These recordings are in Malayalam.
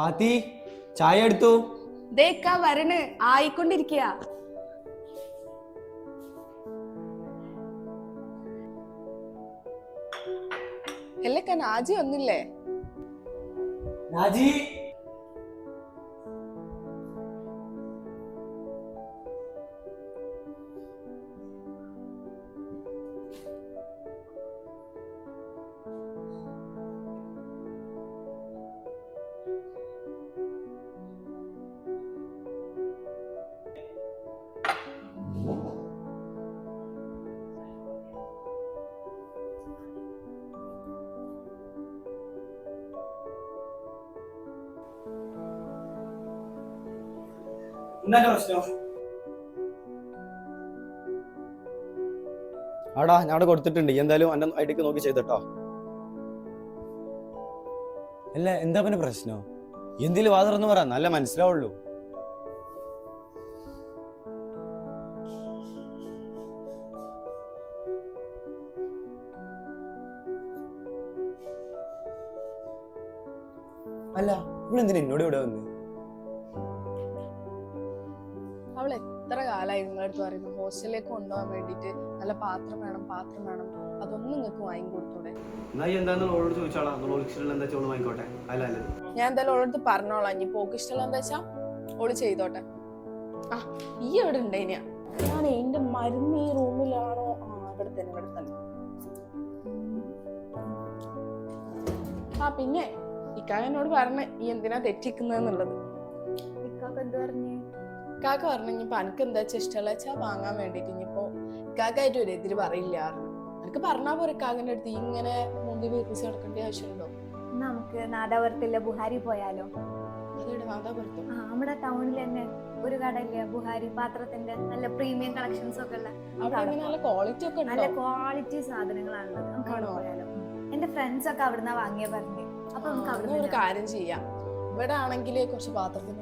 ഫാത്തി ചായ എടുത്തു. ദേക്കാ വരണ് ആയിക്കൊണ്ടിരിക്കുക. അല്ലേ നാജി ഒന്നില്ലേ? നാജി ആടാ ഞാൻ അവിടെ കൊടുത്തിട്ടുണ്ട്. എന്തായാലും എന്നെ ഐഡിക്ക് നോക്കി ചെയ്തട്ടോ. അല്ല എന്താ പിന്നെ പ്രശ്നം? എന്തിലും വാതറന്ന് പറ, നല്ല മനസ്സിലാവുള്ളൂ. അല്ല ഇവളെന്തിനാ എന്നോട് ഇവിടെ വന്ന്? അവൾ എത്ര കാലമായി നിങ്ങളടുത്ത് പറയുന്നു ഹോസ്റ്റലിലേക്ക് കൊണ്ടുപോകാൻ വേണ്ടിട്ട് നല്ല പാത്രം വേണം അതൊന്നും നിങ്ങൾക്ക് വാങ്ങിക്കൊടുത്തൂടെ? ഞാൻ എന്തായാലും ഓളടുത്ത് പറഞ്ഞോളാം. ഇനി പോക്ക് ഇഷ്ടമുള്ള എന്താ വെച്ചാ ഓള് ചെയ്തോട്ടെ. ആ ഈ എവിടെ ഉണ്ടേനാ? ഞാൻ എന്റെ മരുന്ന് ഈ റൂമിലാണോ? ഇവിടെ തന്നെ. പിന്നെ ഇക്കാക്ക എന്നോട് പറഞ്ഞ ഈ എന്തിനാ തെറ്റിക്കുന്നതെന്നുള്ളത്. ഇക്കാക്ക പറഞ്ഞു ഇനിയിപ്പോ എനിക്ക് എന്താ വെച്ചാൽ ഇഷ്ടമുള്ള വെച്ചാ വാങ്ങാൻ വേണ്ടിട്ട്. ഇനിയിപ്പോ ഇക്കാക്കായിട്ട് ഒരു എതിര് പറയില്ല. എനിക്ക് പറഞ്ഞാ പോരെ ഇക്കാക്കൻ്റെ അടുത്ത് ഇങ്ങനെ മുന്തി വീർപ്പിച്ച് നടക്കേണ്ട ആവശ്യമുണ്ടോ? നമുക്ക് നാദാപുരത്തില്ല ബുഹാരി പോയാലോ? അതെവിടെ നാദാപുരത്തോ? നമ്മുടെ ടൗണിൽ തന്നെ ഒരു കടയില്ലേ ബുഹാരി പാത്രത്തിന്റെ നല്ല പ്രീമിയം കളക്ഷൻസ് ഒക്കെ ഉള്ള. നല്ല ക്വാളിറ്റി ഒക്കെ നല്ല ക്വാളിറ്റി സാധനങ്ങളാണുള്ളത്. നമുക്ക് അവിടെ പോയാലോ? എന്റെ ഫ്രണ്ട്സ് ഒക്കെ അവിടുന്ന് വാങ്ങിയ പറഞ്ഞു. അപ്പൊ നമുക്ക് അവിടെ ഒരു കാര്യം ചെയ്യാം. ഇവിടെ ആണെങ്കിൽ കുറച്ച് പാത്രത്തിന്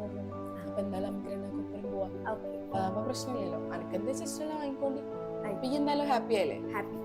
അപ്പൊ എന്തായാലും നമുക്ക് രണ്ടാൾക്കൊപ്പം പോവാം. അപ്പൊ പ്രശ്നമില്ലല്ലോ. എനിക്ക് എന്താ ഇഷ്ടമുള്ള വാങ്ങിക്കൊണ്ട്. അപ്പൊ ഈ എന്തായാലും ഹാപ്പി ആയില്ലേ? ഹാപ്പി.